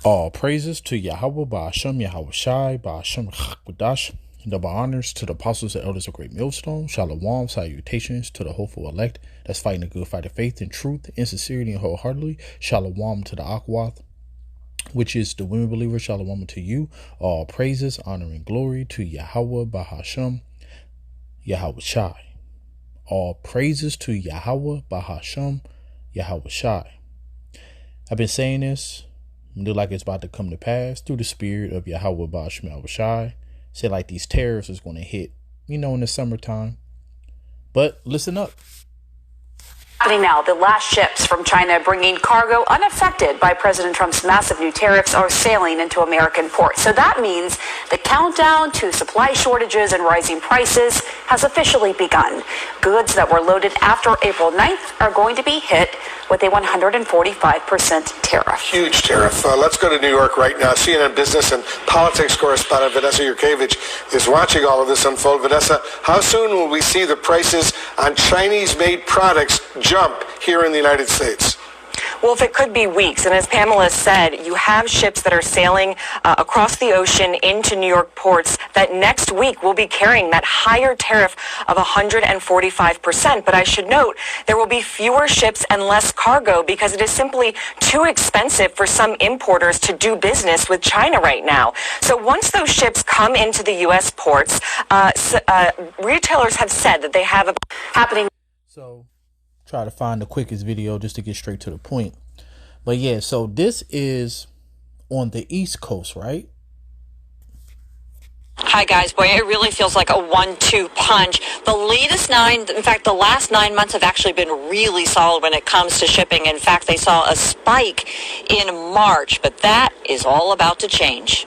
All praises to Yahweh Ba'ashem Yahweh Shai Ba'ashem Chakwadash. Double honors to the apostles and elders of Great Millstone. Shalom, salutations to the hopeful elect that's fighting a good fight of faith and truth and sincerity and wholeheartedly. Shalom to the Akwath, which is the women believers. Shalom to you. All praises, honor, and glory to Yahweh Ba'ashem Yahweh Shai. All praises to Yahweh Ba'ashem Yahweh Shai. I've been saying this. Look like it's about to come to pass through the spirit of Yahweh Ba'ashem Yahweh Shai. Say like these tariffs is going to hit, in the summertime. But listen up. Happening now, the last ships from China bringing cargo unaffected by President Trump's massive new tariffs are sailing into American ports. So that means the countdown to supply shortages and rising prices has officially begun. Goods that were loaded after April 9th are going to be hit with a 145% tariff. Huge tariff. Let's go to New York right now. CNN business and politics correspondent Vanessa Yurkevich is watching all of this unfold. Vanessa, how soon will we see the prices on Chinese-made products jump here in the United States? Wolf, it could be weeks. And as Pamela said, you have ships that are sailing across the ocean into New York ports that next week will be carrying that higher tariff of 145%. But I should note there will be fewer ships and less cargo because it is simply too expensive for some importers to do business with China right now. So once those ships come into the U.S. ports, retailers have said that they have happening. So try to find the quickest video just to get straight to the point. But yeah, so this is on the East Coast, right? Hi guys, boy, it really feels like a 1-2 punch. The last 9 months have actually been really solid when it comes to shipping. In fact, they saw a spike in March, but that is all about to change.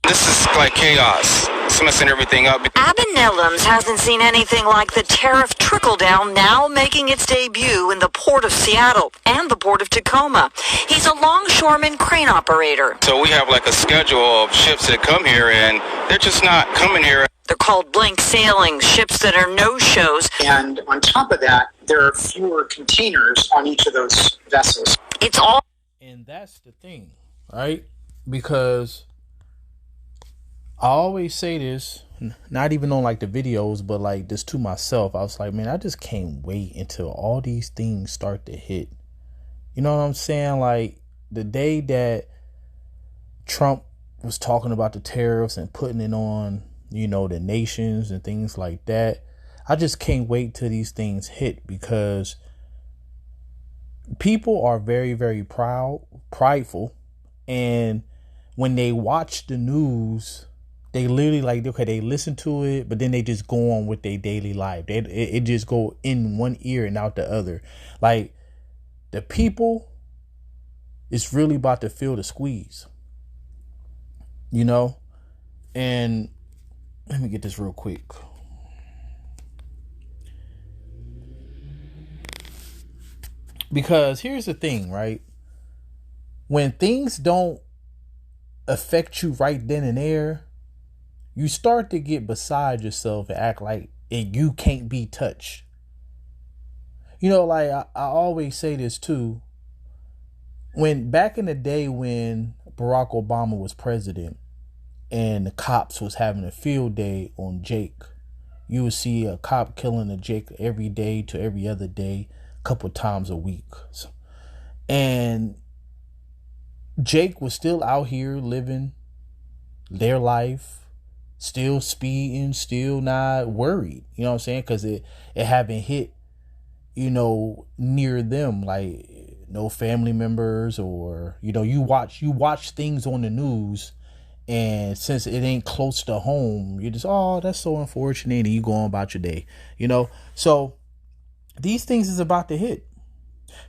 This is like chaos. It's messing everything up. Abinellums hasn't seen anything like the tariff trickle-down now making its debut in the port of Seattle and the port of Tacoma. He's a longshoreman crane operator. So we have like a schedule of ships that come here, and they're just not coming here. They're called blank sailings, ships that are no-shows. And on top of that, there are fewer containers on each of those vessels. It's all... And that's the thing, right? Because I always say this, not even on like the videos, but like this to myself. I was like, man, I just can't wait until all these things start to hit. You know what I'm saying? Like the day that Trump was talking about the tariffs and putting it on, the nations and things like that. I just can't wait till these things hit, because people are very, very prideful. And when they watch the news, they literally they listen to it, but then they just go on with their daily life. It just go in one ear and out the other. Like the people is really about to feel the squeeze, And let me get this real quick. Because here's the thing, right? When things don't affect you right then and there, you start to get beside yourself and act like you can't be touched. I always say this too. When back in the day when Barack Obama was president and the cops was having a field day on Jake, you would see a cop killing a Jake every day to every other day, a couple times a week. And Jake was still out here living their life, still speeding, still not worried, you know what I'm saying? Because it haven't hit, near them, like no family members, or, you watch things on the news, and since it ain't close to home, you just, oh, that's so unfortunate, and you go on about your day, So these things is about to hit.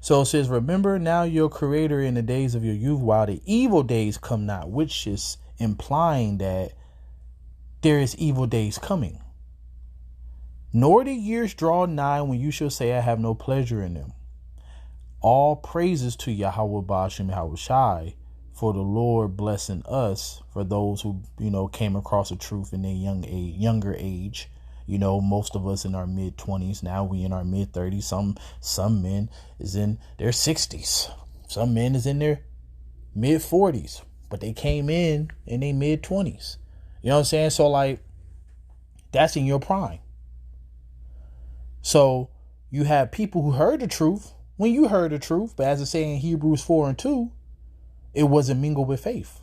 So it says, remember now your creator in the days of your youth while the evil days come not, which is implying that there is evil days coming. Nor the years draw nigh when you shall say, I have no pleasure in them. All praises to Yahweh Ba'ashem Yahweh Shai, for the Lord blessing us, for those who, came across the truth in their younger age. Most of us in our mid-20s. Now we in our mid-30s. Some men is in their 60s. Some men is in their mid 40s, but they came in their mid 20s. You know what I'm saying? So like, that's in your prime. So you have people who heard the truth when you heard the truth, but as it say in Hebrews 4:2, it wasn't mingled with faith.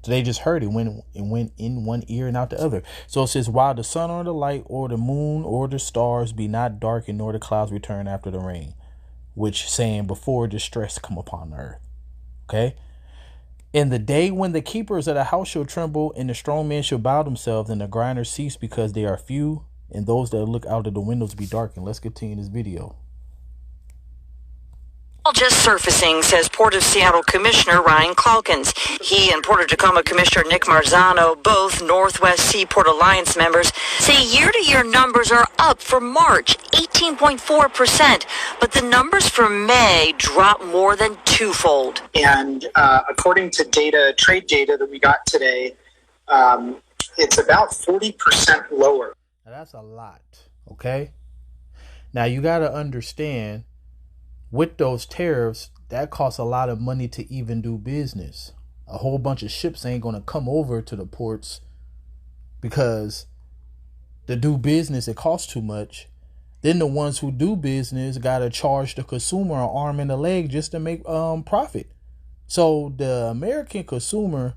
So they just heard it when it went in one ear and out the other. So it says, while the sun or the light or the moon or the stars be not darkened, nor the clouds return after the rain, which saying before distress come upon the earth. Okay. In the day when the keepers of the house shall tremble, and the strong men shall bow themselves, and the grinders cease because they are few, and those that look out of the windows be darkened. Let's continue this video. Just surfacing, says Port of Seattle Commissioner Ryan Calkins. He and Port of Tacoma Commissioner Nick Marzano, both Northwest Seaport Alliance members, say year-to-year numbers are up for March, 18.4%, but the numbers for May dropped more than twofold. And according to trade data that we got today, it's about 40% lower. Now that's a lot, okay? Now you got to understand, with those tariffs, that costs a lot of money to even do business. A whole bunch of ships ain't going to come over to the ports because to do business, it costs too much. Then the ones who do business got to charge the consumer an arm and a leg just to make profit. So the American consumer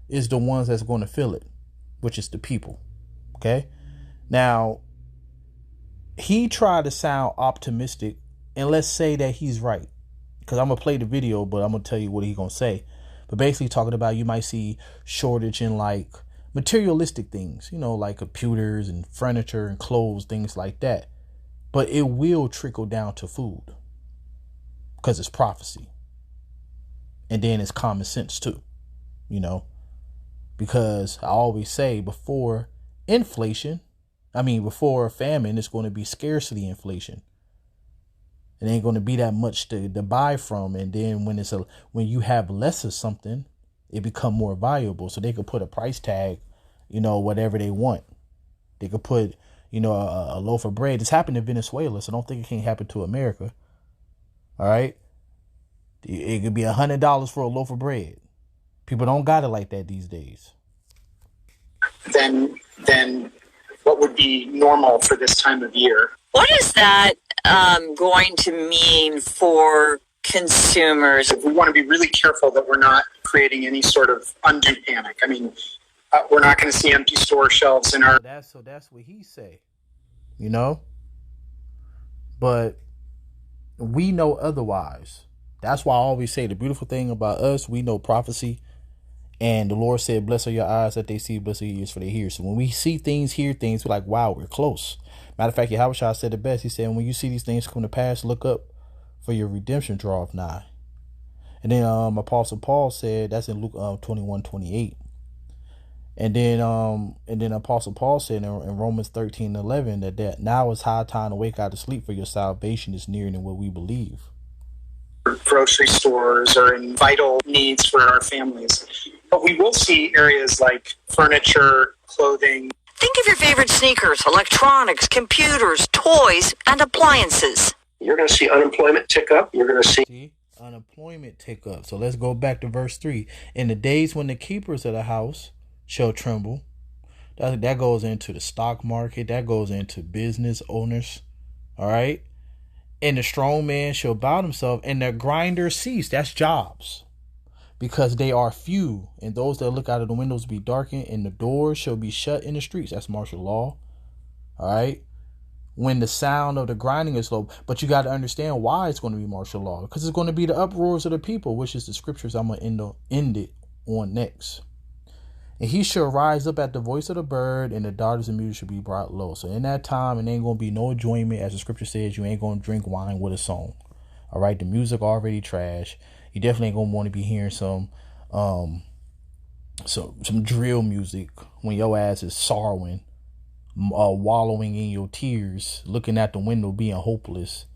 is the ones that's going to feel it, which is the people. Okay. Now, he tried to sound optimistic, and let's say that he's right, because I'm going to play the video, but I'm going to tell you what he's going to say. But basically talking about, you might see shortage in like materialistic things, you know, like computers and furniture and clothes, things like that. But it will trickle down to food because it's prophecy. And then it's common sense too, you know, because I always say before famine, it's going to be scarcity inflation. It ain't going to be that much to buy from. And then when you have less of something, it become more valuable. So they could put a price tag, you know, whatever they want. They could put, you know, a loaf of bread. It's happened in Venezuela, so I don't think it can happen to America. All right. It could be $100 for a loaf of bread. People don't got it like that these days. Then what would be normal for this time of year? What is that going to mean for consumers? We want to be really careful that we're not creating any sort of undue panic. I mean, we're not going to see empty store shelves in our... So that's what he say, you know? But we know otherwise. That's why I always say the beautiful thing about us, we know prophecy. And the Lord said, blessed are your eyes that they see, blessed are your ears for they hear. So when we see things, hear things, we're like, wow, we're close. Matter of fact, Yahushua said it best. He said, when you see these things come to pass, look up, for your redemption draweth nigh. And then Apostle Paul said, that's in Luke 21:28. And then Apostle Paul said in Romans 13:11 that now is high time to wake out of sleep, for your salvation is nearer than what we believe. Grocery stores or in vital needs for our families. But we will see areas like furniture, clothing. Think of your favorite sneakers, electronics, computers, toys, and appliances. You're going to see unemployment tick up. You're going to see unemployment tick up. So let's go back to verse 3. In the days when the keepers of the house shall tremble. That goes into the stock market. That goes into business owners. All right. And the strong man shall bow himself, and the grinders cease. That's jobs. Because they are few, and those that look out of the windows be darkened, and the doors shall be shut in the streets. That's martial law. All right. When the sound of the grinding is low. But you got to understand why it's going to be martial law. Because it's going to be the uproars of the people, which is the scriptures I'm going to end it on next. And he shall rise up at the voice of the bird, and the daughters of music shall be brought low. So in that time, it ain't going to be no enjoyment. As the scripture says, you ain't going to drink wine with a song. All right. The music already trash. You definitely ain't going to want to be hearing some drill music when your ass is sorrowing, wallowing in your tears, looking at the window, being hopeless.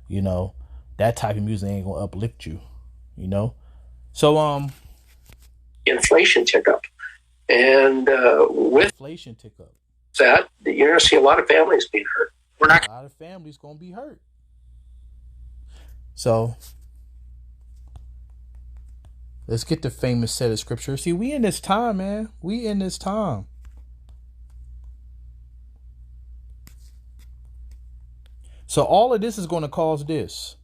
You know, that type of music ain't going to uplift you, you know? So, inflation tick up. And with inflation tick up, that, you're going to see a lot of families being hurt. A lot of families going to be hurt. So Let's get the famous set of scripture. See, we in this time, man. We in this time. So all of this is going to cause this.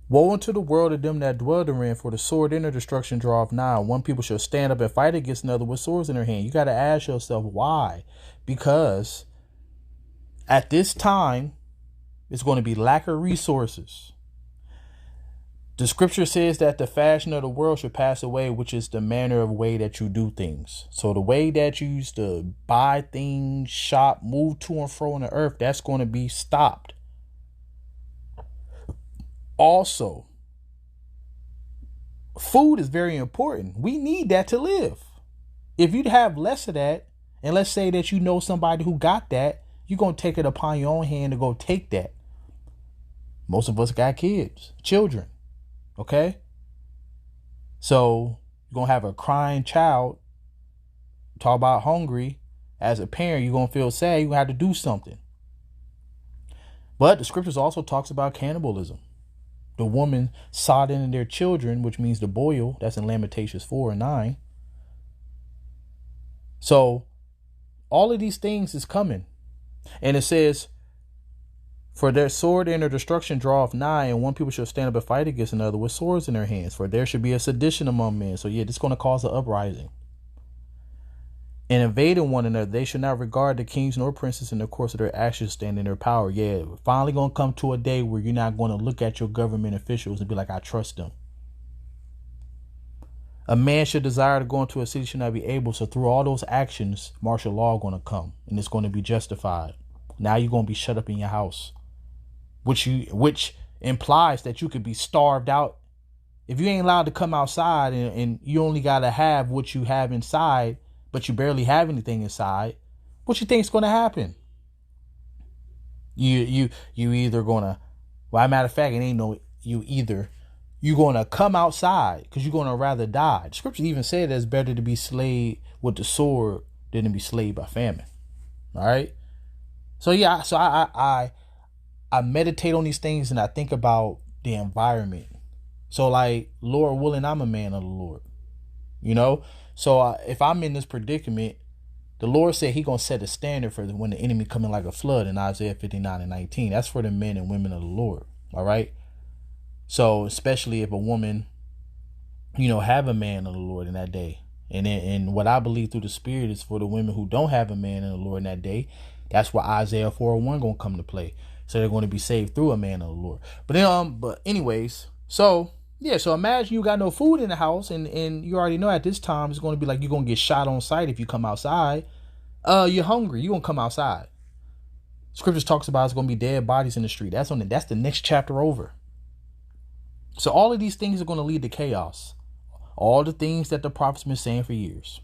Woe unto the world of them that dwell therein, for the sword and the destruction draweth nigh. One people shall stand up and fight against another with swords in their hand. You got to ask yourself why. Because at this time, it's going to be lack of resources. The scripture says that the fashion of the world should pass away, which is the manner of way that you do things. So the way that you used to buy things, shop, move to and fro on the earth, that's going to be stopped. Also, food is very important. We need that to live. If you'd have less of that, and let's say that you know somebody who got that, you're going to take it upon your own hand to go take that. Most of us got kids, children. Okay? So you're going to have a crying child, talk about hungry. As a parent, you're going to feel sad. You're going to have to do something. But the scriptures also talks about cannibalism. The woman sought in their children, which means the boil. That's in Lamentations 4 and 9. So all of these things is coming. And it says, for their sword and their destruction draweth nigh, and one people shall stand up and fight against another with swords in their hands. For there should be a sedition among men. So yeah, this is going to cause an uprising. And invading one another, they should not regard the kings nor princes in the course of their actions stand in their power. Yeah, we're finally going to come to a day where you're not going to look at your government officials and be like, I trust them. A man should desire to go into a city, should not be able. So through all those actions, martial law going to come, and it's going to be justified. Now you're going to be shut up in your house, which implies that you could be starved out. If you ain't allowed to come outside and you only got to have what you have inside, but you barely have anything inside, what you think is going to happen? You either going to, well, matter of fact, it ain't no you either. You're going to come outside because you're going to rather die. The scripture even said that it's better to be slayed with the sword than to be slayed by famine. All right. So yeah, so I meditate on these things and I think about the environment. So like, Lord willing, I'm a man of the Lord, you know? So if I'm in this predicament, the Lord said he going to set a standard for when the enemy coming like a flood in Isaiah 59 and 19. That's for the men and women of the Lord. All right. So especially if a woman, have a man of the Lord in that day. And what I believe through the Spirit is for the women who don't have a man in the Lord in that day. That's where Isaiah 4:1 going to come to play. So they're going to be saved through a man of the Lord. But anyways, so yeah, so imagine you got no food in the house and you already know at this time it's going to be like you're going to get shot on sight if you come outside. You're hungry. You're going to come outside. Scriptures talks about it's going to be dead bodies in the street. That's the next chapter over. So all of these things are going to lead to chaos. All the things that the prophets been saying for years.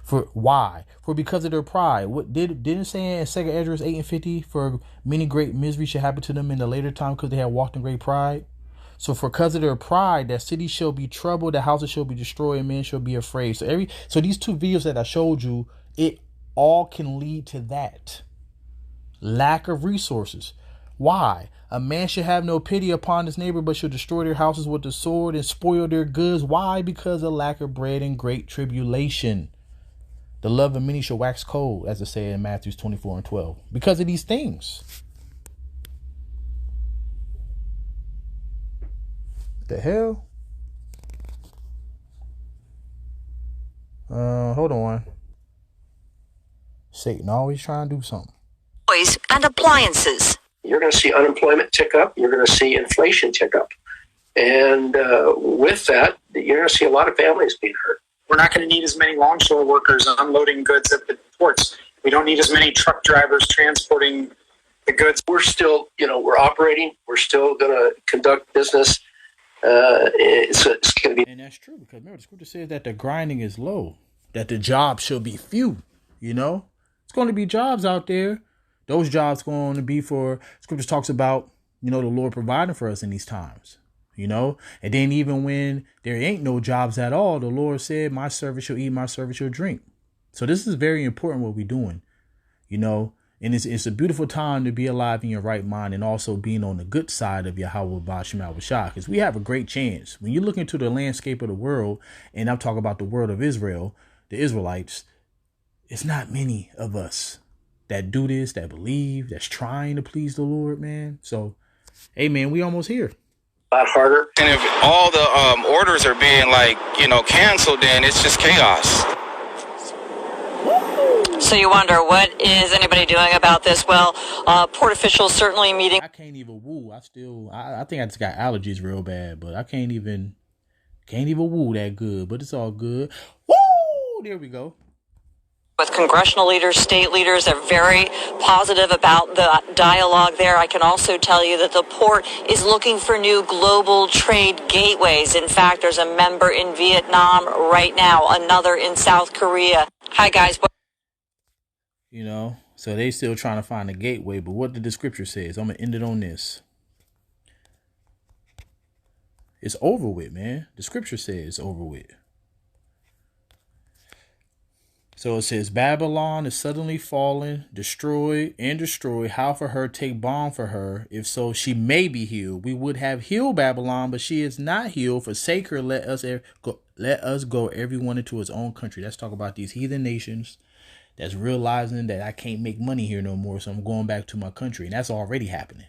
For why? For because of their pride. What didn't it say in 2 Ezra 8 and 50? For many great misery should happen to them in the later time because they had walked in great pride. So for because of their pride, that city shall be troubled, the houses shall be destroyed, and men shall be afraid. So these two videos that I showed you, it all can lead to that. Lack of resources. Why? A man should have no pity upon his neighbor, but shall destroy their houses with the sword and spoil their goods. Why? Because of lack of bread and great tribulation. The love of many shall wax cold, as it said in Matthew 24 and 12. Because of these things. The hell? Hold on. Satan always trying to do something. Toys and appliances. You're going to see unemployment tick up. You're going to see inflation tick up. And with that, you're going to see a lot of families being hurt. We're not going to need as many longshore workers unloading goods at the ports. We don't need as many truck drivers transporting the goods. We're still, we're operating. We're still going to conduct business. It's going to be. And that's true because remember the scripture says that the grinding is low, that the jobs shall be few. It's going to be jobs out there. Those jobs going to be for scriptures talks about, the Lord providing for us in these times. And then even when there ain't no jobs at all, the Lord said, my servant shall eat, my servant shall drink. So this is very important what we're doing. And it's a beautiful time to be alive in your right mind and also being on the good side of Yahweh Bashim Shah, because we have a great chance. When you look into the landscape of the world, and I'm talking about the world of Israel, the Israelites, it's not many of us that do this, that believe, that's trying to please the Lord, man. So, hey, man, we almost here. A lot harder. And if all the orders are being canceled, then it's just chaos. So you wonder, what is anybody doing about this? Well, port officials certainly meeting. I can't even woo. I think I just got allergies real bad, but I can't even woo that good. But it's all good. Woo! There we go. With congressional leaders, state leaders, they're very positive about the dialogue there. I can also tell you that the port is looking for new global trade gateways. In fact, there's a member in Vietnam right now, another in South Korea. Hi, guys. So they still trying to find a gateway. But what did the scripture says? I'm going to end it on this. It's over with, man. The scripture says it's over with. So it says, Babylon is suddenly fallen, destroyed. How for her take balm for her? If so, she may be healed. We would have healed Babylon, but she is not healed. Forsake her. Let us go, everyone into his own country. Let's talk about these heathen nations that's realizing that I can't make money here no more, so I'm going back to my country. And that's already happening.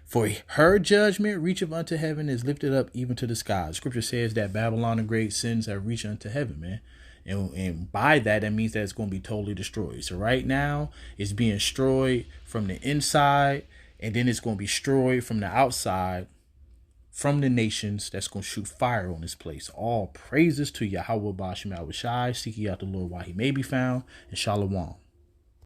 For her judgment reacheth unto heaven, is lifted up even to the sky. Scripture says that Babylon and great sins have reached unto heaven, man. And by that means that it's going to be totally destroyed. So right now it's being destroyed from the inside, and then it's going to be destroyed from the outside, from the nations that's going to shoot fire on this place. All praises to Yahweh Bashim Shai. Seek ye out the Lord while he may be found. And Shalom.